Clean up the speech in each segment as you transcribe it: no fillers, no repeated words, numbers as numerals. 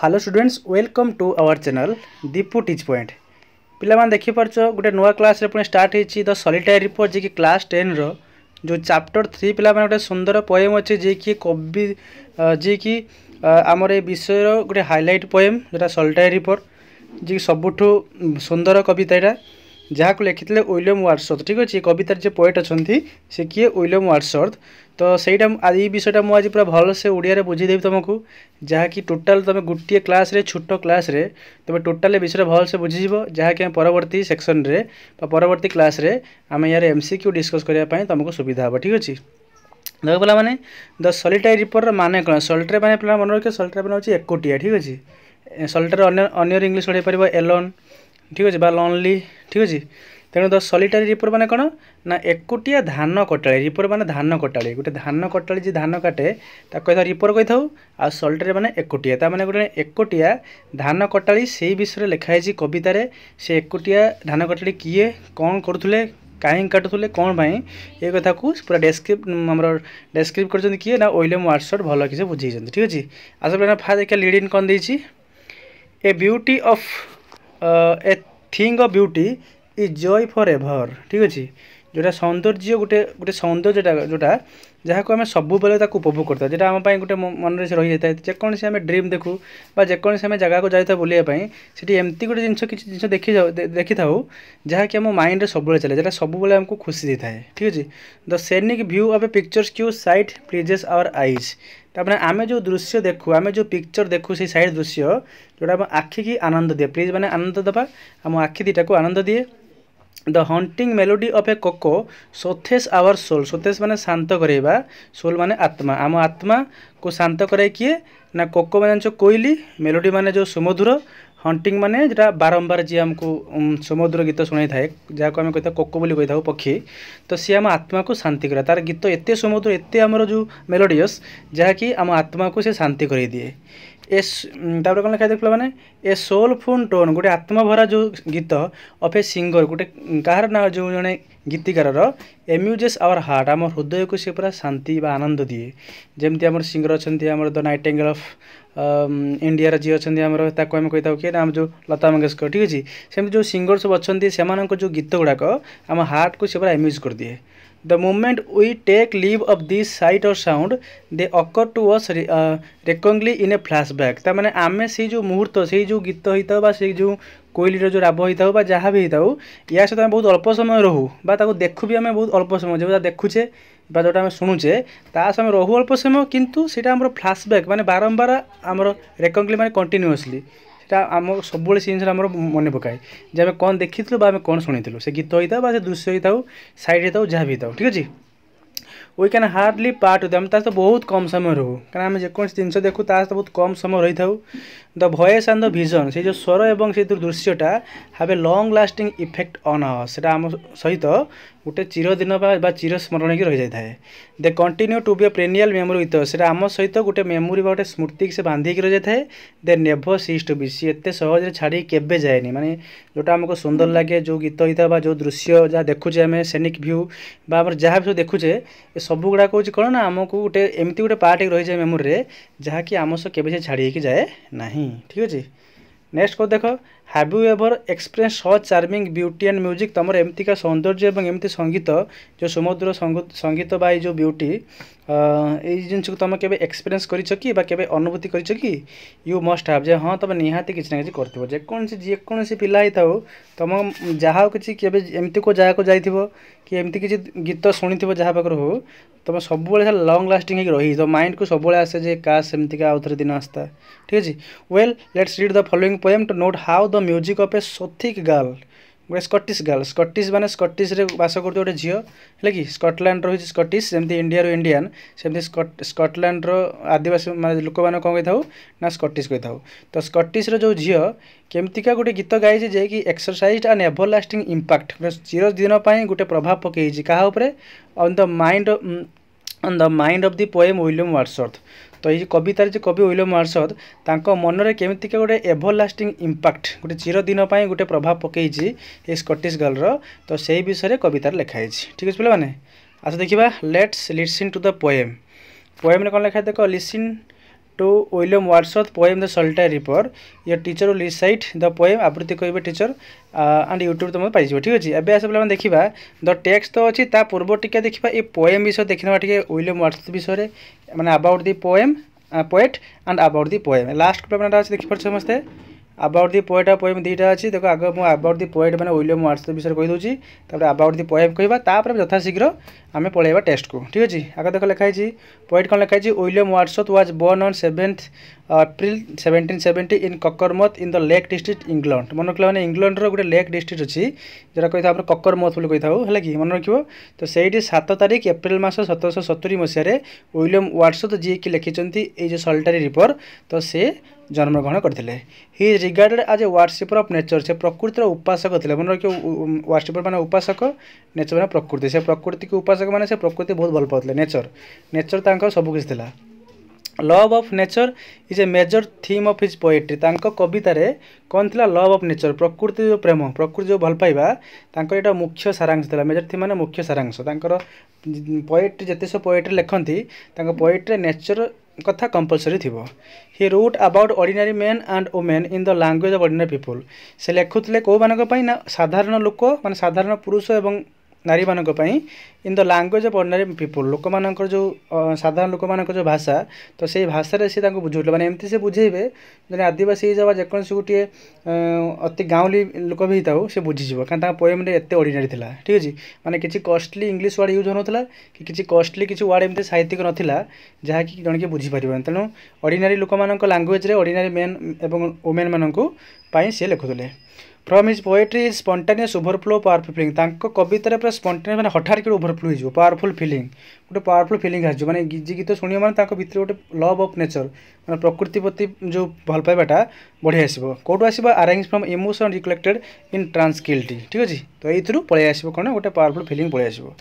Hello students welcome to our channel Deepu teach point. पिलामान देखिपार गोटे नुआ क्लास पुणी स्टार्ट होती द सॉलिटरी रिपोर्ट जी कि क्लास 10 रो जो चैप्टर 3 पिला गोटे सुंदर पोएम अच्छे जी कि कवि जी कि आमर ए विषय गोटे हाइलाइट पोएम जोटा सॉलिटरी रिपोर्ट जी सबुठु सुंदर कविता यहाँ जहाँ को लिखी विलियम वर्ड्सवर्थ। ठीक अच्छे कवितार जो पोएट अच्छा से किए विलियम वर्ड्सवर्थ। तो सहीटा ये विषयटा मुझे पूरा भल से ओडिया बुझीदेवी तुमको जहाँकि टोटाल तुम गोटे क्लास रे छोट क्लास रे तुम टोटाल विषय भल से बुझीज जहाँकि परवर्ती सेक्शन रे परवर्ती क्लास रे आम यार एमसीक्यू डिस्कस करने तुमको सुविधा हे। ठीक अच्छे देख पे मैंने द सॉलिटरी रिपोर्ट माने कौन सॉलिटरी मैंने पे मन रखिए सॉलिटरी मैंने हूँ एकोटिया। ठीक अच्छे सॉलिटरी अन्य इंग्लीश पढ़े पार एलोन। ठीक अच्छे लॉनली। ठीक अच्छे तेणु द सॉलिटरी रिपोर्ट माने कौन ना एकोटिया धान कटाड़ी रिपोर्ट माने धान कटाड़ी गोटे धान कटाड़ी जी धान काटे कही रिपोर्ट कही था आ सॉलिटरी माने एकोटिया ता माने गोटे एकोटिया धान कटाड़ी से विषय लिखाई कवितार से एकोटिया धान कटाड़ी किए कौन करुले कहीं काटुले कौन पाई ये कथा को पूरा डेस्क्रिप्ट कर किए ना विलियम वर्ड्सवर्थ भल किसी बुझे। ठीक अच्छे आस फास्ट देखिए लीड इन कौन देती a beauty of a thing of beauty is joy forever. ठीक अच्छे जोटा सौंदर्य गोटे गोटे सौंदर्य जोटा जहाँ को आम सब बेले उपभोग करता जोटा आम गोटे मन से रही जाए जेकोसी आम ड्रीम देखू जेकोसी आम जगह को जाता बुलायापी से एमती गोटे जिन किसी जिन देखी था जहाँ कि आम माइंड सब चले जोटा सब बेले आमको खुशी देता है। ठीक अच्छे the scenic view of a picturesque site pleases our eyes तापर आम जो दृश्य देखू आम जो पिक्चर देखू से साइड दृश्य जोटा आम आखि की आनंद दिए प्लीज मैंने आनंद देवा आम आखि दीटा को आनंद दिए। The haunting melody of a cuckoo soothes our soul soothes माने शांत करेबा सोल माने आत्मा आम आत्मा को शांत करे किए ना कोको माने जो कोइली मेलोडी माने जो सुमधुर हंटिंग माने जोटा बारंबार जी आमको सुमधुर गीत शुणाई थाए जहाँ को आम कही कोको बोली कही था पक्षी तो सी आम आत्मा को शांति करे तार गीत एत सुमधुर एत आमर जो मेलोडियस जहाँकि आम आत्मा को से शांति कर दिए। तापर कौन लिखा देख मैंने ए सोलफुल टोन गोटे आत्मा भरा जो गीत ऑफ ए सिंगर गोटे कहार ना जो जड़े गीतिकार एम्यूजेस आवर हार्ट आम हृदय को सी पूरा शांति बा आनंद दिए जमती आम सिंगर अच्छा द नाइटिंगेल ऑफ इंडिया जी अच्छा आम कही था कि आम जो लता मंगेशकर। ठीक अच्छे सेमती जो सिंगर सब अच्छा से जो गीत गुड़ाक आम हार्ट को सी पूरा एम्यूज कर दिए। The moment we take leave of this sight or sound, they occur to us recurrently in a flashback। तार माने आमे से जो मुहूर्त से जो गीत होता बा से जो कोइलीर जो राब होता बा जहाँ भी होता या सहित बहुत अल्प समय रहू बा ताको देखू भी आम बहुत अल्प समय जो देखुचे बा जोटा आम शुणुचे ता समय रहू अल्प समय किंतु सेटा हमर फ्लैशबैक माने बारंबार आमर रेकरेंटली माने कंटिन्यूअसली आम सब जिन आम मन पकाए जे आम कौन देखी आम कौन शुणी से गीत होता है से दृश्य होता साइड होता जहाँ भी होता। ठीक अच्छे वी कैन हार्डली पार्ट होता तो बहुत कम समय रहू क्या आम जेको जिन देखू तो बहुत कम समय रही था। The voice and the vision से जो स्वर एवं से दृश्यटा have a long lasting effect on us से आम सहित गोटे चिरदिन चिर स्मरण की रही जाए। They continue to be a perennial memory with us से आम सहित गोटे मेमोरी गोटे स्मृति से बांधिक रही जाए। They never cease to be सी एत सहज छाड़ी केवे जाएनि माने जोटा आमको सुंदर लगे जो गीत होता है जो दृश्य जहाँ देखुचे आम सेनिक व्यू जहाँ भी सब देखुचे ये सब गुड़ाक हूँ कौन ना आमको गोटे एमती गोटे पार्ट रही जाए मेमोरी जहाँकि आम सह केवे छाड़ी जाए ना। ठीक अच्छे नेक्स्ट को देख have you ever experience such charming beauty and music तुम एमती का सौंदर्य और एमती संगीत जो सुमधुर संगीत बा जो ब्यूटी ये जिन तुम के एक्सपीरियंस कर अनुभूति कर यू मस्ट हाव जे हाँ तुम निहाती किसी ना कि जेकोसी पिला होता तुम जहाँ किसी एमती को जगह को जाइए कि एमती किसी गीत शुणी जहाँ पाखर हो तुम सब लंग लास्टिंग रही तो माइंड को सब आसे जे काश एमती का आउ थे दिन आसता। ठीक अच्छे well let's read the following poem to note how the music of a Scottish girl गोटे स्कटिश गर्ल स्कटिश माने स्कटिश रे बास करते गोटे झील है कि स्कटलैंड रही स्कटिश जमी इंडिया इंडियान सेमती स्कटलैंड आदिवासी माने लोक मैंने कौन कही था ना स्कटिश कही था। तो स्कटिश जो झील केमतिका गोटे गीत गाई जे कि exercise and everlasting impact चिरदिन गोटे प्रभाव पकई क्या on the mind of the poem William Wordsworth. तो ये कवितार जो कवि विलियम वर्ड्सवर्थ तांको मनरे केमितिका गोटे एभर लास्टिंग इम्पैक्ट गोटे चिरदिन गोटे प्रभाव पकई ये स्कटिश गर्लर तो से विषय कवितार लिखाई। ठीक है पे मैंने आस देखा let's listen to the poem poem कौन लिखा देख listen to William Wordsworth poem The Solitary Reaper. Your teacher will recite the poem आबृत्ति कहिबे टीचर एंड यूट्यूब तुम पाई ठीक अच्छे। एवं आस पे देखा द टेक्स्ट तो अच्छी ता पूर्व टिके देखा ये पोएम विषय देखने टे विलियम वर्ड्सवर्थ विषय माने about the poem poet and about the poem last payment अच्छे देखिए समस्ते about the poet ah poem दुईटा अच्छी देखो आगे मुझे अबाउट दी पोएट मैंने विलियम वर्ड्सवर्थ विषय कहीदे तापर अबाउट दी पोएम कहवा यथाशीघ्र आम पलैया टेस्ट को ठीक अच्छे। आगे देख लिखाई पोएट कौन लिखाई William Wordsworth was born on 7th April 1770 in Cockermouth in the Lake District England. मन रखा मैंने इंग्लैंड गोटे लेक डिस्ट्रिक्ट अच्छी जोटा कही था ककरमथ बोली कही है कि मन रखिए तो सही 7 तारिख एप्रिल मास 1770 मसीह विलियम वर्ड्सवर्थ जी की लिखिं ये सॉलिटरी रिपर तो से जन्मग्रहण करते। He is regarded as a worshipper of nature से प्रकृतिर उपासक थे। मन रखिए वर्शिपर माने उपासक नेचर माने प्रकृति से प्रकृति की उपासक माने से प्रकृति बहुत भल पाते नेचर नेचर तांकर सब किसी था। Love of nature is a major theme of his poetry तांको कवितारे कौन थिला लव ऑफ नेचर प्रकृति जो प्रेम प्रकृति जो भल पाइबा तांको एटा मुख्य सारांश थिला मेजर थीम माने मुख्य सारांश तांकर पोएट्री जते सब पोएट्री लेखंती तांको पोएट्री नेचर कथा कंपलसरी थिबो। He wrote about ordinary men and women in the language of ordinary people से लेखुतले को मानक पई ना साधारण लोक माने साधारण पुरुष एवं नारी मानक पई इन the language of ordinary people लोक मानकर जो साधारण लोक मानकर जो भाषा तो से भाषा रे से तांको बुझौले माने एमती से बुझेबे जने आदिवासी जावा जेकोन गुटे अति गाँवली लोक भी ताऊ से बुझीजिव कारण तांको पोएम रे एते ऑर्डिनरी थिला ठीक अछि माने किछि कॉस्टली इंग्लिश वर्ड यूज होनथला कि किछि कॉस्टली किछि वर्ड एमती साहित्यिक नथिला जहा कि जण के बुझी परिबन तेनु ऑर्डिनरी लोक मानक लैंग्वेज रे ऑर्डिनरी मेन एवं वुमेन मानकु पई से लेखुतले। From his poetry is spontaneous overflow powerful feeling तांको कवितार पूरा स्पॉन्टेनियस माने हठात के ओवरफ्लो हो पावरफुल फीलिंग गोटे पावरफुल फीलिंग आस माने गीत शुणियो माने तांको भितर गोटे लव ऑफ नेचर माने प्रकृति प्रति जो भल पाइबाटा बढ़िया आसो कौटू आसो अरेंज from emotion recollected in tranquillity ठीक अच्छे तो ये पलि आसो कौन गोटे पावरफुल फीलिंग पलि आसो।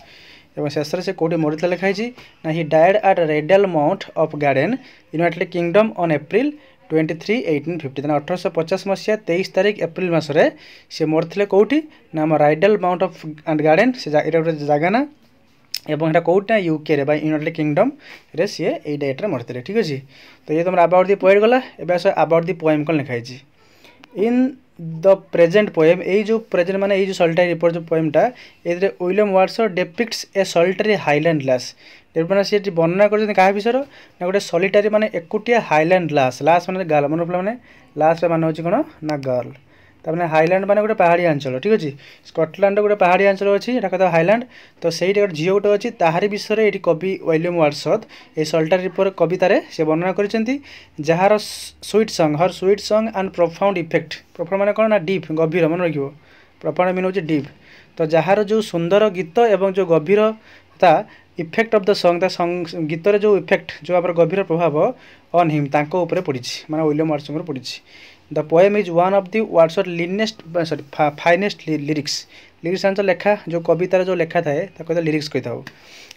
एवं शेष से कौटे मरता लिखाई ना ही died at Rydal mount of garden United Kingdom on April 23 1850 1850 मसीहा 23 तारिख एप्रिल मसरे से मरते कौटी ना आम Rydal mount of and garden से गोटे जगह ना एवं कौटा यूके रे यूनाइटेड किंगडम रे सी ये डेट्रे मरते ठीक अच्छे। तो ये तुम अबाउट दी पोएट गला एवं आस अबाउट दी पोएम कौन लिखाई इन द प्रेजेंट पोएम ये जो प्रेजेंट माने ये जो सॉलिटरी रिपर जो पोएमटा ये विलियम वर्ड्सवर्थ डिपिक्ट्स ए सॉलिटरी हाईलैंड लास मैंने सी वर्णना कर क्या विषय ना गोटे सॉलिटरी माने एकुटिया हाईलैंड लास लास माने गर्ल मन माने लास मान हो कौन ना गर्ल तमें हाईलैंड माने गोटे पहाड़ी अंचल ठीक अच्छे स्कटलैंड गोटे पहाड़ी अंचल अच्छी कहता हाईलैंड तो सही गोटे झील गोटे अच्छी ताहारी विषय ये कवि विलियम वर्ड्सवर्थ ये सॉलिटरी रिपर कवितार से वर्णना कर jar sweet song her sweet song and profound effect profound माने कौन ना डीप गभीर मन रखिए प्रोफाउंड मीन हूँ डीप तो जार जो सुंदर गीत एवं जो गभीरता इफेक्ट ऑफ द सॉन्ग गीत रे जो इफेक्ट जो आप गभीर प्रभाव ऑन हिम तांको ऊपर पड़ी माने विलियम वर्ड्सवर्थ पड़ी। The poem is one of the Wordsworth leanest sorry finest lyrics answer लेखा जो कवितार जो लेखा थाए कहता लिरिक्स कही था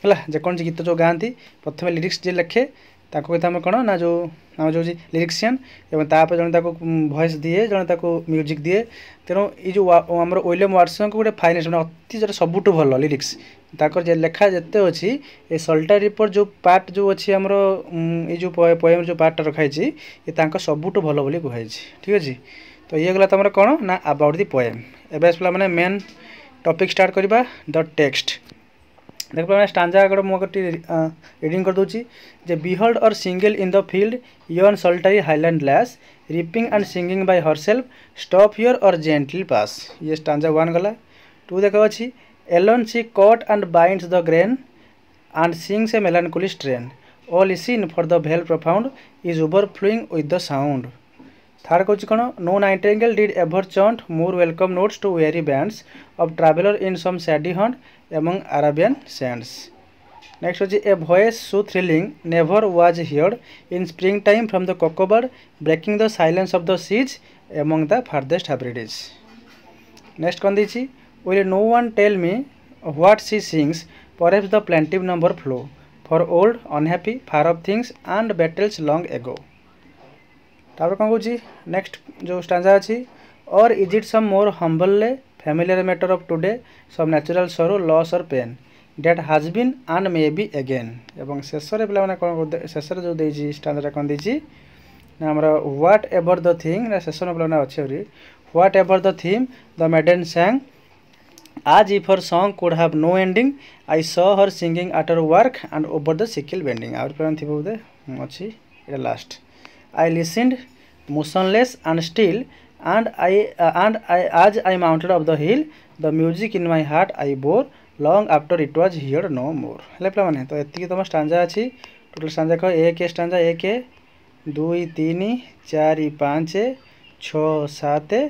है जेकोसी गीत जो गाँती प्रथम लिरिक्स जे लेखे ताको कही कौन ना जो आम जो लिरिक्सियन एवं तापर जन वॉइस दिए जन म्यूजिक दिए तेणु ये जो आम विलियम वर्ड्सवर्थ गोटे फाइनेस्ट मैंने अति जो सबुठ भल लिरिक्स ताकर जे लेखा जिते अच्छी ये सॉलिटरी रिपर जो पार्ट जो अच्छी आमर ये जो पोएम जो पार्टा रखाई ये सबुठ भल बोली कहुई ठीक अच्छे। तो ये गला तुम कौन ना अबाउट दी पोएम एवं आसला मैंने मेन टॉपिक स्टार्ट करवा द टेक्स्ट देख पे स्टांजा आगे मुझे रीडिंग कर दूसरी जे behold her single in the field yon solitary Highland lass reaping and singing by herself stop here or gently pass ये स्टांजा 1 गला। 2 देखा अच्छी alone she cut and binds the grain and sings a melancholy strain all is seen for the vale profound is overflowing with the sound. 3rd कौन कौन no nightingale did ever chant more welcome notes to weary bands of traveller in some shady haunt among Arabian sands. Next अच्छे a voice so thrilling never was heard in spring time from the cuckoo bird breaking the silence of the seas among the farthest Hebrides. Next कौन दी will no one tell me what she sings perhaps the plaintive numbers flow for old unhappy far off things and battles long ago. तापर कौन कौन next जो stanza अच्छी or is it some more humble familiar matter of today some natural sorrow loss और pain that has been and may be again एवं शेष पे कौन शेष जो देती स्टांजा कौन देती ना आमर व्हाट एवर द थिंग ना शेष पे अच्छे whatever the theme the maiden sang as if her song could have no ending. I saw her singing at her work and over the sickle bending. Our plan thibou de achi eta last. I listened motionless and still and I as I mounted up the hill the music in my heart I bore long after it was heard no more. Hele pla mane to etti toma stanza achi total stanza ko 1 stanza 1 2 3 4 5 6 7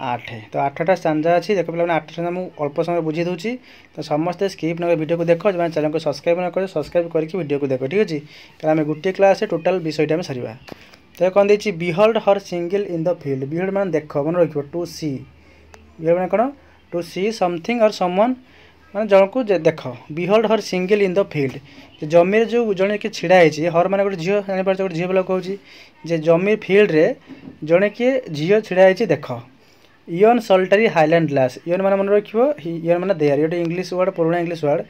8 तो 8टा stanza अच्छी देख पे 8 stanza मुझे अल्प समय बुझी दूसरी तो समस्ते स्किप न वीडियो को देख जो चैनल को सब्सक्राइब न कर सब्सक्राइब करके वीडियो को देख ठीक अच्छे कारण आम गोटे क्लास टोटाल विषय आम सारा तो कौन देती बिहल्ड हर सिंगल इन द फील्ड बिहल्ड मान देख मन रख टू सी बिहल्ड मैंने कौन टू सी समथिंग और समवन माने जन को देख बिहल्ड हर सिंगल इन द फील्ड जमीर जो जड़े किए ढाई हर मान गोटे झील जापार गोटे झील कहूँ जे जमी फिल्ड रे जड़े किए झील ढाई देख इयन सल्टारी हाईलैंड ग्लास इयन मान मन रख इयन मान देयर ये इंग्लीश वर्ड पुराना इंग्लीश वर्ड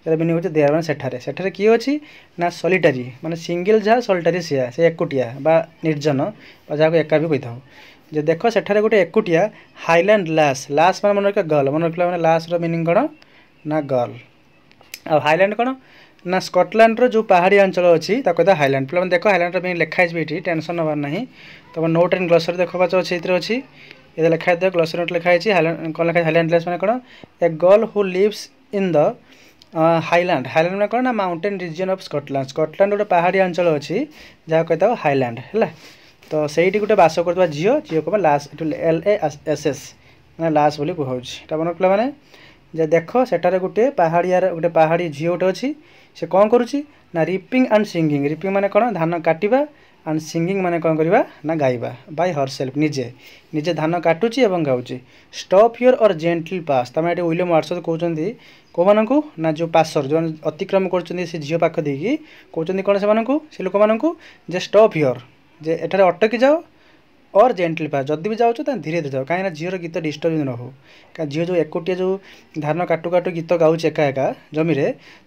यार मिनिंग होचे देयर मान सेठारे किए अच्छी ना सलिटारी माने सिंगल जहाँ सल्टारी सिया से एकुटिया बा निर्जन जहाँ को एका भी कही था जे देख सेठारे गोटे एकुटिया हाईलैंड लास लास मान मन रख गर्ल मन रखला माने लास रो मिनिंग कौन ना गर्ल आ हाईलैंड कौन ना स्कटलैंड रो जो पहाड़ी अंचल अच्छी कहता हाईलैंड पे देख हाईलैंड रो लिखाई ये टेंशन नबार ना तुम नोट एंड ग्लसरी देखा अच्छे अच्छी ये लिखाई दे ग्लसरी नोट लिखाई कौन लिखाई हाईलैंड ग्लास मैंने कौन a girl who lives in the Highland Highland मैंने कौन ना mountain region of Scotland Scotland गोटे पहाड़ी अंचल अच्छी जहाँ कहता हाईलैंड है तो सही गोटे बास कर झील को लास LASS मैंने लास बोली कहूँ मन पे मैंने जे देख सेठारे गोटे पहाड़ी झील गोटे अच्छी से कौन करुच्ची ना रिपिंग एंड सिंगिंग रिपिंग माने कौन धान काटिबा एंड सिंगिंग माने कौन करवा ना गाइबा बाय हरसेल्फ निजे निजे धान काटुची एवं गाउची स्टॉप हियर और जेंटली पास तमें ये विलियम वार्डसवर्थ कहते कौ मानू ना जो पासर जो अतिक्रम कर झील पाख देकी कहते कौन से लोक मानू जे स्टॉप हियर जे एठारे अटकी जाओ और जेंटली पास जदि भी जाओ तो धीरे धीरे जाओ कहीं झील गीत डिस्टर्ब न हो कहीं झील जो एकुटिया जो धान काटू काटू गीत गाँच एका एका जमी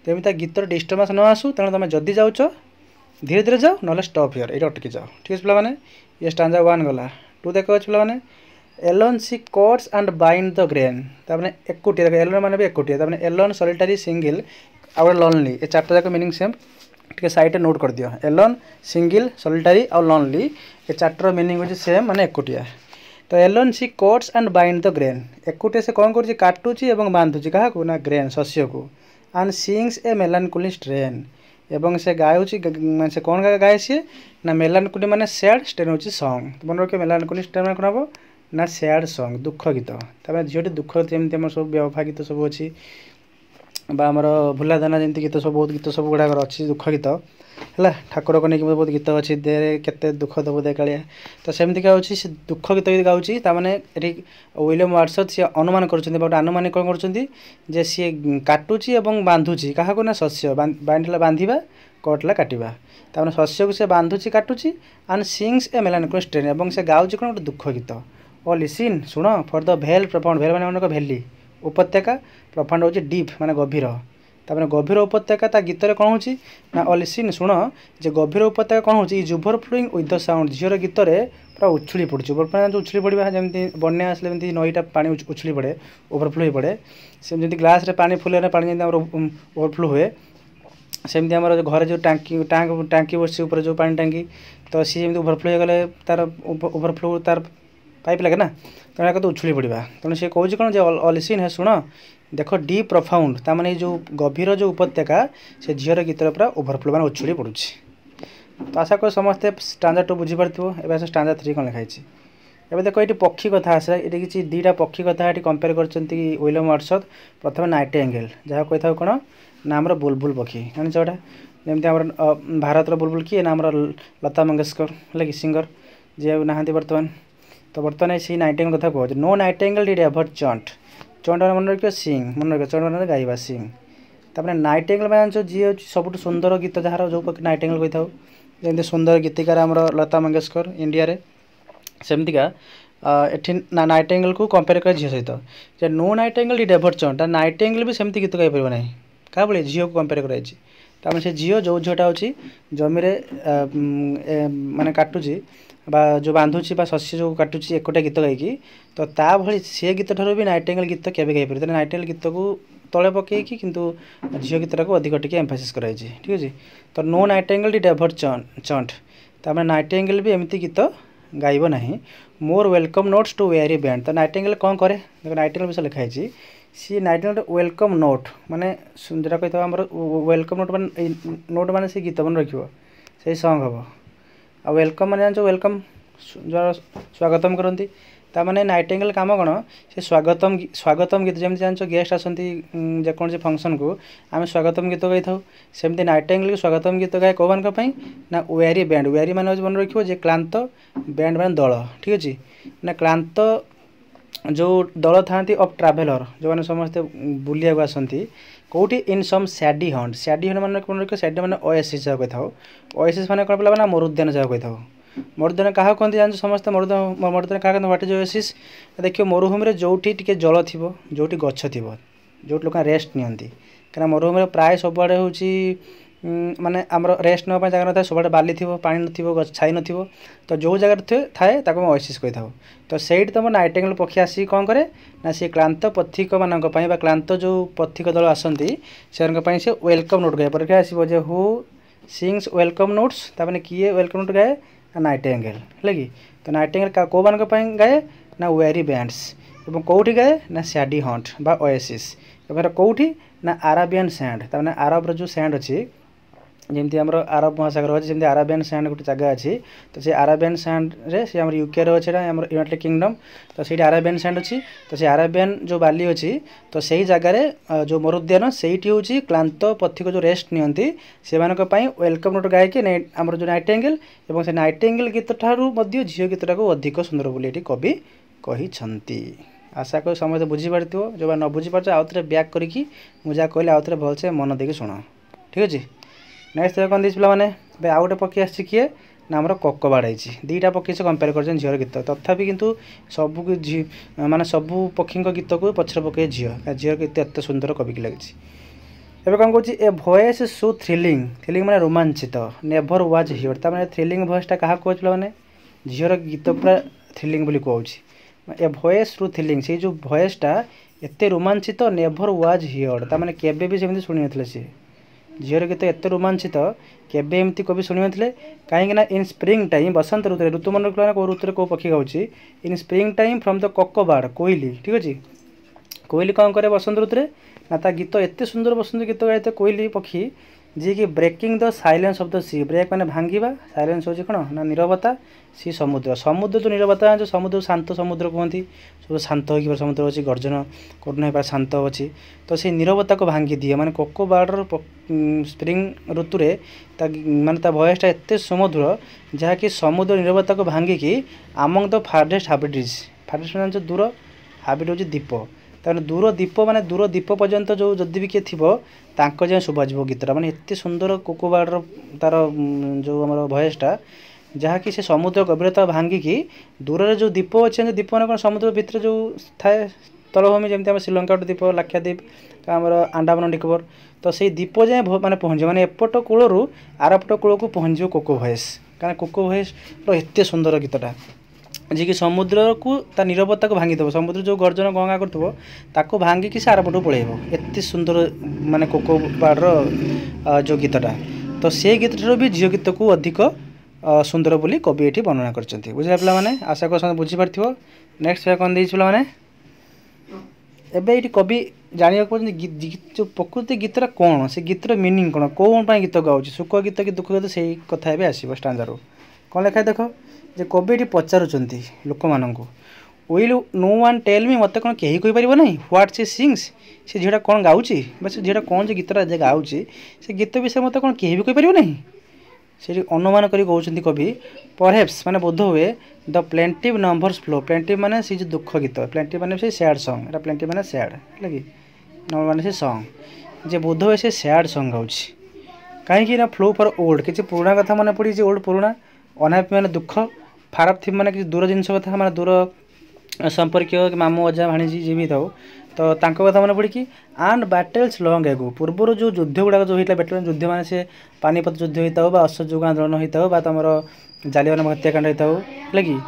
तेमी गीत डिस्टर्बांस न आसू तेणु तुम जदि जाऊच धीरे धीरे जाओ ना स्टॉप हियर ये अटकी जाओ ठीक है पे ये स्टांजा 1 गला 2 देख पे alone she cuts and bind the grain तमें एकुटिया देख एलोन माने भी एकुटिया तमें एलोन सॉलिटरी सिंगल आउ लॉनली ये 4टा जाक मीनिंग सेम ठीक साइड नोट कर दियो एलोन सिंगल सॉलिटरी और लॉनली ये 4टार मीनिंग हो सेम माने एकुटिया तो alone she cuts and bind the grain एकुटिया से कौन कर काटुची और बांधुची क्या ना ग्रेन शस्य को and sings a melancholy strain एवं से गाउची से कौन गाए सी ना मेलानकोली माने सैड स्ट्रेन होची सॉन्ग मन रखिए मेलानकोली स्ट्रेन माने कौन हम ना सैड सॉन्ग दुख गीत तमें झील दुख जमी आम सब व्यवहा गीत सब अच्छी आमर भुलादाना जमी गीत सब बहुत गीत सब गुड़ाक अच्छी दुख गीत है ठाकुर को लेकिन बहुत गीत अच्छी दे केते दुख दबो दे कालिया तो सेमती क्या अच्छी से दुख गीत गाँची ताने विलियम वार्डसवर्थ सी अनुमान कर अनुमान कौन कर सी काटुची और बांधुची क्या ना शस्य बांधला बांधा कटला काटा ताने शस्य को से बांधुची काटुची and sings a melancholy strain और से गाँची कौन गोटे दुख गीत ओ लिसन शुण for the vale profound vale माने भेली उपत्यका प्रफाउंड होची डीप माने गभीर तापर गभीर उपत्यका ता गीत कौन हो ना लिसन शुण जे गभीर उपत्यका कौन हो जुभर फ्लोइंग विथ द साउंड झीर गीत पूरा उछली पड़े ओवरफ्लो जो उछली पड़ा जमी बन्या आसले नईटा पानी उछली पड़े ओवरफ्लो हो पड़े सेमती ग्लास पानी फुल पानी जमी ओवरफ्लो हुए सेमती आम घर जो टांकी बस जो पानी टांकी तो सी जमी ओवरफ्लो हो गले तार ओवरफ्लो तार पाइप लगे ना तेना तो उछली पड़ा तेणु सी कौन कौन जो लिसन है शुण देख डीप प्रफाउंड ताने जो गभीर जो उपत्यका से झीर गीत पूरा ओवरफ्लो मैंने उछली पड़ुଛି तो आशा कर समस्ते स्टांजा 2 बुझीपार ए से स्टांजा 3 कौन लिखाई एवं देख ये पक्षी कथा आसे ये किसी 2टा पक्षी कथा ये कंपेयर कर विलियम वार्डसवर्थ प्रथम नाइटिंगेल जहाँ कही था कौन ना आमर बुलबुल पक्षी जाना जमी आम भारत बुलबुल किए ना आम लता मंगेशकर है कि सिंगर जी ना बर्तमान तो बर्तमान से नाइटिंगेल कथा कहूँ नो नाइटिंगेल डिड एवर चंट चंट मन रखिए सिंग मन रखिए चंट मैंने गाइबा सिंग तापर नाइटिंगेल मैंने जी सब सुंदर गीत जार जो नाइटिंगेल कही था जमी सुंदर गीतिकार आमर लता मंगेशकर इंडिया रे सेमतिका एठी ना नाइटिंगेल को कंपेयर कर झील सहित no nightingale did ever chant nightingale भी सेमती गीत गाई पार ना क्या भाई झील को कंपेयर कर से झील जो झीलटा हूँ जमी माने काटुची जो बांधुची शस्य जो काटुची एक गीत गायकी तो ता भली से गीत ठार भी नाइटिंगेल गीत केवे गाई पारे नाइटिंगेल गीत को तले पकईकि किंतु झील गीतटा को अधिक टिके एम्फासिस कराई ठीक अच्छे। तो no nightingale did ever chant तार नाइटिंगेल भी एमती गीत गाइब ना more welcome notes to weary band. तो नाइटिंगेल कौन करे देखो नाइटिंगेल विषय लिखाई सी नाइटिंगेल वेलकम नोट माने जोटा कही आम वेलकम नोट माने नोट माने से गीत मन रखियो से सॉन्ग हम आ वेलकम माने जान वेलकम जो स्वागतम करती ताने नाइटिंगेल काम कौन से स्वागतम गीत जमी जान गेस्ट आसती जेकोसी फंक्शन को आम स्वागतम गीत गाई था सेमती नाइटिंगेल स्वागतम गीत गाए कौ मान ना वेरी बैंड वेरी मान मन रखियो जे क्लांत बैंड मान दल ठीक अच्छे ना क्लांत जो दल था ऑफ ट्राभेलर जो मैंने समस्ते बुलिया आसती कौटी इन सम सैडी हंट मान मन रखियो सैडी मैंने ओएसिस कही था ओएसिस मैंने कौन पे ना मरुद्यान जगह कही था मरुद्यान क्या कहते जान समस्त मरुद्यान क्या कहते व्हाट इज ओएसिस देखिए मरुभूमि जो टे जल थी जो गछ थी जो लोक रेस्ट नियंती कहीं मरुभूमि प्राय सब आड़े हूँ माने आमर रेस्ट नाप जगह न था सब बाली थी पानी न छाई न तो जो जगह थाए ओएसिस कही था तो सही तुम नाइटिंगेल पक्षी आसिक कौन करे ना सी क्लांत पथिक मान क्लांत जो पथिक दल आसती से वेलकम नोट गाए पर आसो जे हु सिंग्स वेलकम नोट्स ताने किए वेलकम नोट गाए नाइटिंगेल है कि तो नाइटिंगेल कौ मान गाए ना वेरी बैंड्स और कौटी गाए ना सैडी हंट बा ओएसिस कौटी ना अराबियन सैंड ताने अरब जो सैंड अच्छी जमती आम अरब महासागर अच्छे जमी अराबियन सैंड गोटे जगह अच्छी तो से अराबियन सैंड रे से यूके अच्छे यूनाइटेड किंगडम तो से अराबियन सैंड अच्छी तो से अराबियन जो बाली अच्छी तो सही जगह जो मरुद्यान से हूँ क्लांत पथिक जो रेस्ट नियंती से वेलकम नोट गायकी आम जो नाइटिंगेल और से नाइटिंगेल गीत ठारू झील गीतटा को अधिक सुंदर बोली कवि कही आशा करी समस्त बुझीपार जो न बुझीपार आउ थे बैक करके मुझे कहली आउ थे भलसे मन देकी शुण ठीक अच्छे। नेक्स्ट कौन देश पे आउ गोटे पक्षी आसी किए ना आम ककबाड़ आई दुईटा पक्षी से कंपेयर कर झील गीत तथापि किंतु सबू माने सबू पक्षी गीत को पछर पकई झील गीत एत सुंदर कवि लगी। एवं कौन कौन ए भॉइस सो थ्रिलिंग थ्रिलिंग माने रोमांचित नेभर वाज हियर्ड तार थ्रिलिंग भॉइसटा क्या कहूँ मैंने झील गीत पूरा थ्रिलिंग बोली कहूँ ए भॉइस थ्रू थ्रिलिंग से जो भॉइसटा एत रोमांचित नेभर वाज हियर्ड तार केबे भी सेमती शुणी नथिले सी झील गीत एत रोमांचित केबे एमती कवि शुणी नथिले कहीं इन स्प्रिंग टाइम बसंत ऋतु ऋतु मन रखा कौ ऋतु कौ पक्षी गाँव in spring time from the cuckoo bird कोइली ठीक अच्छे कोइली कौन करे बसंत ऋतु ना ता गीत एत सुंदर बसंत गीत गाए कोइली पक्षी जी कि breaking the silence of the sea break मैंने भांगा साइलेंस हो कौन ना नीरवता सी समुद्र समुद्र जो नीरवता जो समुद्र शांत समुद्र कहती सब शांत हो समुद्र अच्छी गर्जन कर शांत अच्छी तो से नीरवता को भांगी दिए माने कोकोबार्डर स्प्रिंग ऋतु माने भयसटा एत सुमधुर जहाँकि समुद्र नीरवता को भांगिकी आमंग द फार्डेस्ट हाबिटिज फार्डेस्ट दूर हाबिट हूँ दीप तार दूर दीप माने दूर दीप पर्यंत जो जदि भी किए थी जाए शुभाजी गीतटा माने एत सुंदर कोकोबार्डर तार जो आम भयसटा जहाँकि से समुद्र गभीरता भांगिकी दूर रे जो दीप अच्छे दीप मैंने कौन समुद्र भितर जो थाए तलभूमि जमी आम श्रीलंका द्वीप लाक्षाद्वीप आमर अंडमान निकोबर तो से दीप जाए माने पहुँचे माने एपट कूलू आरपट कूल को पहुँच कोको भयस कहीं कोको भयस एत सुंदर गीतटा जी कि समुद्र को ता नीरवता को भांगी देव समुद्र जो गर्जन गंगा कर भांगिकी से आरपट पलैब एत सुंदर माने कोकोबार्डर जो गीतटा तो से गीत ठार भी झील गीत को अधिक सुंदर बोली कवि ये वर्णना कर बुझे पे आशा कर बुझीपार नेक्स्ट कौन दे पे एबे ये कवि जाना जो प्रकृति गीतटा कौन से गीतर मीनिंग कौन कौन गीत गाँव सुख गीत कि दुख गीत से कथा आसो स्टांजारू कौन लिखाए देख जे कवि ये पचारुंट लोक मान will no one tell me मत कौन कहीं कहीपर ना ह्वाट सी सिंग्स से झीटा कौन गाँची से झीटा कौन जो गीतटा जे गाँची से गीत विषय मत कौन कहीं भी कहीपर ना से अनुमान कर कहते कवि परहैप्स माने बोध हुए the plaintiff numbers flow plaintiff माने से जो दुख गीत प्लेंटिव माने से सैड सॉन्ग एटा प्लेंटिव माने सैड है कि नंबर माने से सॉन्ग जे बोध हुए से सैड सॉन्ग गाँची कहीं ना फ्लो फॉर ओल्ड किसी पुराणा कथा मन पड़ी ओल्ड पुराणा अनहैप्पी माने दुख फाराप थी माने किसी दूर जिनस कथा माने दूर संपर्क मामू अजा भाणीजी जी भी था तो तांको कथा मन पड़ी कि एंड बैटल्स लॉन्ग एगो पूर्वर जो युद्ध गुड़ाक जो होता बैटल युद्ध माने से पानीपत युद्ध होता हो अशोक आंदोलन होता हो तुम जालियान हत्याकांड होता हो लगी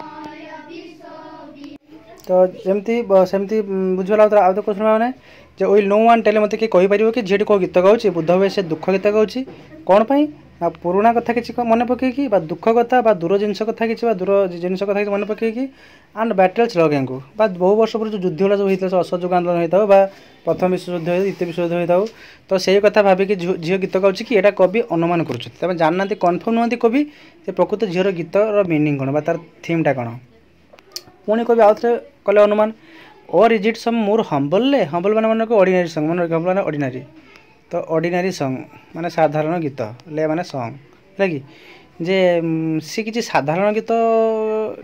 तो जमती सेमती बुझला आउ तो क्वेश्चन मैंने जो विल नो वन टेल मत कि कहीपर कि झीटी कौ गीत गाँव बुध हुए से दुख गीत गाँव कौन पाई ना पुराणा कथा किसी मन पकईकी दुख कथा दूर जिन कथा कि दूर जिन कथा कि मन पकईकी एंड बैटल्स लगेंगू बहु वर्ष पर जो युद्ध गुला जो होता है असहयोग आंदोलन होता हो प्रथम विश्वयुद्ध हो द्वितीय विश्वयुद्ध होता हो तो से कथा भाविकी झील गीत गाँव कि यहाँ कवि अनुमान कर जानना कन्फर्म नुहति कवि से प्रकृत झीर गीतर मिनिंग कौन तार थीमटा कौन पुणी कवि आउ थे कले अनुमान और is it some more humble मैंने मन को ऑर्डिनरी सॉन्ग मन हम्बल मैंने ऑर्डिनरी तो ऑर्डिनरी सॉन्ग माने साधारण गीत ले माने सॉन्ग लगी जे सी किसी साधारण गीत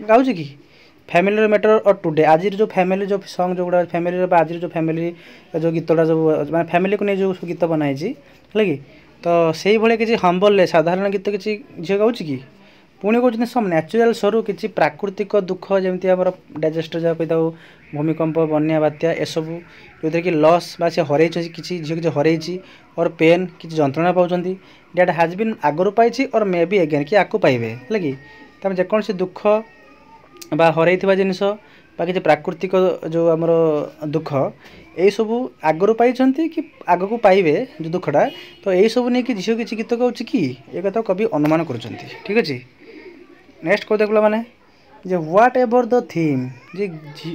गाँव कि फैमिली मैटर और टुडे आज जो फैमिली जो सॉन्ग जो गुड़ा फैमिली आज जो फैमिली जो गीतटा जो मैं फैमिली को नहीं जो गीत बनाई लगी तो से भाई किसी हम्बल साधारण गीत किसी झील गाँव कि पुणी कहते सम न्याचुराल सरू किसी प्राकृतिक दुख जमी आम डाइजेस्टर जहाँ कही था भूमिकंप बन्या बात्या एसबू जो कि लॉस बा से हर किसी झील किसी हर और पेन किसी जंत्रणा पाँच डेट हाज बीन आगुरी पाई और मे बी एगेन कि आपको पाइबे लगी तमें जेकोसी दुख बा हर जिनस बा किसी प्राकृतिक जो आमर दुख यही सबू आगुरी पाई कि आग को पाइबे जो दुखटा तो यही सब नहीं कि झील किसी गीत गाँव कि ये कथा कवि अनुमान कर ठीक अच्छे नेक्स्ट कौ देखला माने जे व्हाट एवर द थीम जे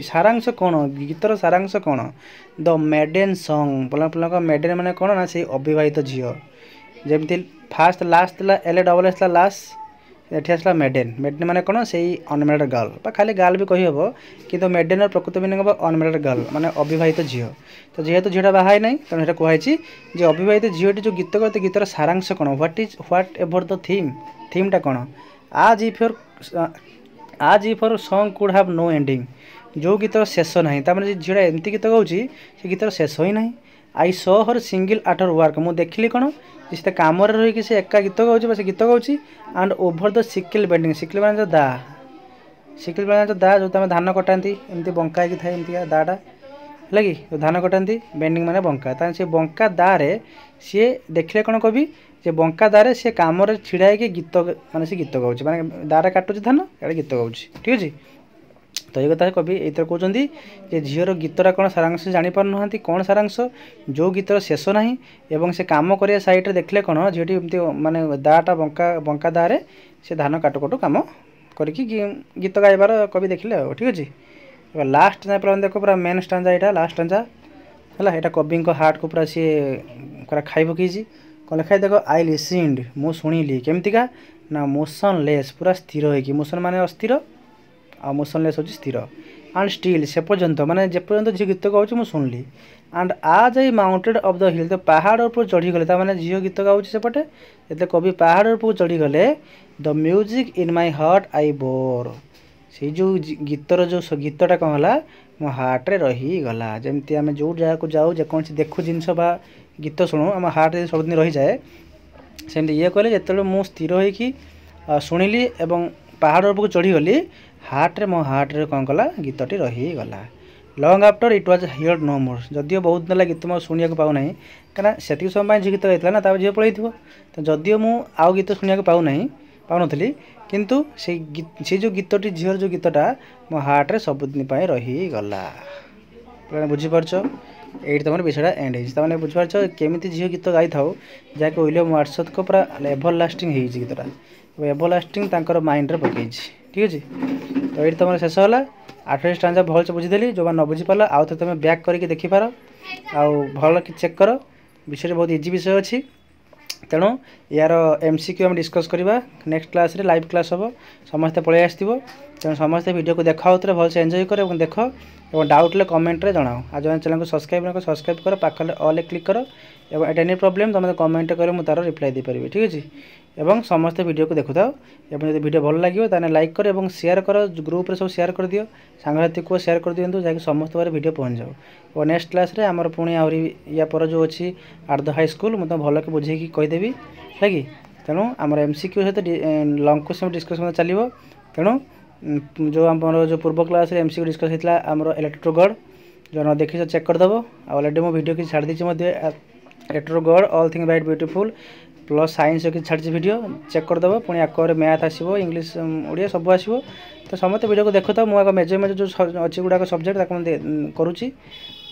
सारांश कौन गीतर सारांश कौन द मेडेन सॉन्ग पला मेडेन माने कौन ना से अविवाहित झील जमती fast last L double S last एठी आसला मेडेन मेडेन माने कौन से अनमेरिड गर्ल बा खाली गर्ल भी कही हम कि मेडेन प्रकृत मीनिंग हम अनमेरिड गर्ल माने अविवाहित झील तो जेहेतु झीटा बाहा नहीं तेणु ये कहुई जे अविवाहित झीलटी जो गीत गाते गीतर सारांश कौन व्हाट एवर द थीमटा कौन आज if your song could have no ending जो गीतर शेष ना तार झीटा एमती गीत गाँव से गीतर शेष ही ना आई सो हर सिंगल आट हर वर्क मुझे देखिली कौन से कम रही से एका गीत गाँव से गीत गाँव and over the sickle bending sickle मैंने दा सिकल मैंने दा जो तुम धान कटाती एमती बंका होगी थाए एमती दाटा लगी जो धान कटाती बेंडिंग मैंने बंका से बंका दारे सी देखिले कौन कवि जे बंका दारे से कम छिड़ा गीत माने से गीत गाँव माने दारे काटुची धान या गीत गाँव ठीक अच्छे तो ये कथा कवि ये कहते जे झीर गीतटा कौन सारांश जापर ना कौन सारांश जो गीतर शेष ना एवं से कम कर सैड्रे देखले कौन झीटी एमती माने दाटा बंका दारे से धान काटु काटु कम करके गीत गाइबार कवि देखले ठीक अच्छे लास्ट स्टांजा पे देख पूरा मेन स्टांजा यहाँ लास्ट स्टांजा है यहाँ कवि हार्ट को पूरा सी पूरा खाई पकई कौन लिखाई देख आई लिसन्ड मु शुणिली केमतिका ना मोशनलेस पूरा स्थिर होगी मोशन माने अस्थिर आ मोशनलेस होची स्थिर एंड स्टिल से पर्यंत माने जे पर्यंत झी गीत गाँव मुझे शुणिली एंड आज आई माउंटेड ऑफ द हिल तो पहाड़ ऊपर चढ़ीगले ताने झील गीत गाँव सेपटे ये कवि पहाड़ ऊपर चढ़ीगले the music in my heart I bore से जो गीतर जो गीतटा कौन है मो हार्ट्रे रहीगला जमती आम जो जगह को जाऊ जेकोसी देखू जिनस बा गीत शुणु आम हार्ट सबुदिन रही जाए सेमती ये कहले जो मुझ स्थिर होगी शुणिली एवं पहाड़ उपरको चढ़ीगली हार्ट्रे मो हार्ट्रे कौन कला गीतटी रहीगला long after it was heard no more जदियो बहुत दिन गीत मैं शुणा पाऊना कहीं से समय झी गीत गाइला ना झील पलि तो जदियो मु आउ गीत शुणा पाऊनी किंतु से जो गीतटी झील जो गीतटा मो हार्ट्रे सबुदिन रहीगला बुझीपार ये तुम विषयटा एंड होने बुझीपार केमी झील गीत गाई था जहाँकि विलियम वार्डसवर्थ को पूरा एभर लास्टिंग गीतटा एभर लास्टिंग माइंड पकई ठीक अच्छे तो ये तुम शेष है 8 स्टांजा भलसे बुझीदेली जो न बुझीपार आउ तो तुम बैक करके देखिपार आउ भल चेक कर विषय बहुत इजी विषय अच्छी तेणु यार एमसीक्यू आम डिस्कस करवा नेक्स्ट क्लास रे लाइव क्लास हम समस्ते पलि आसो तेणु समस्ते वीडियो को देखा भलसे एंजॉय कर और देख और डाउट ले कमेंट रे जनाओ आज चैनल को सब्सक्राइब कर पाखले ऑल क्लिक कर और एट एनी प्रॉब्लम तुम कमेंट कर मुझे तार रिप्लाई दे पारि ठीक अच्छे एवं समस्त वीडियो को देखु थाओ एवं यदि वीडियो भल लगे ताने लाइक कर और शेयर कर ग्रुप रे सब शेयर कर दियो सांगसाथी को शेयर कर दिंतु जहाँकि समस्त बारे वीडियो पहुँच जाओ और नेक्स्ट क्लास रे आमर पुणी आहरी या पर जो अच्छी आर्ध हाई स्कूल मुझे भल के बुझे कहीदेवी लगी तेणु आमर एमसीक्यू सहित लंग क्वेश्चन डिस्कसन चलो तेणु जो आम जो पूर्व क्लास रे एमसीक्यू डिस्कस होता आमर इलेक्ट्रो गॉड जो न देखी चेक करदेव अलरेडी मो वीडियो किसी छाड़ दी एटर God all thing right beautiful plus science किसी छाड़ी वीडियो चेक करदेव पुणी आगे मैथ आसो इंग्लीश ओडिया सब आसो तो समस्त वीडियो को देखो तो मुझे मेजर मेजर जो अच्छी गुड़ाक सब्जेक्ट करुँची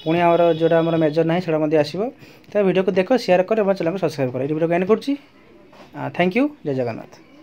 पुणी आमर जोटा आम मेजर ना से आसो तो वीडियो को देख शेयर कर चैनल को सब्सक्राइब कर वीडियो को एंड कर थैंक यू जय जगन्नाथ।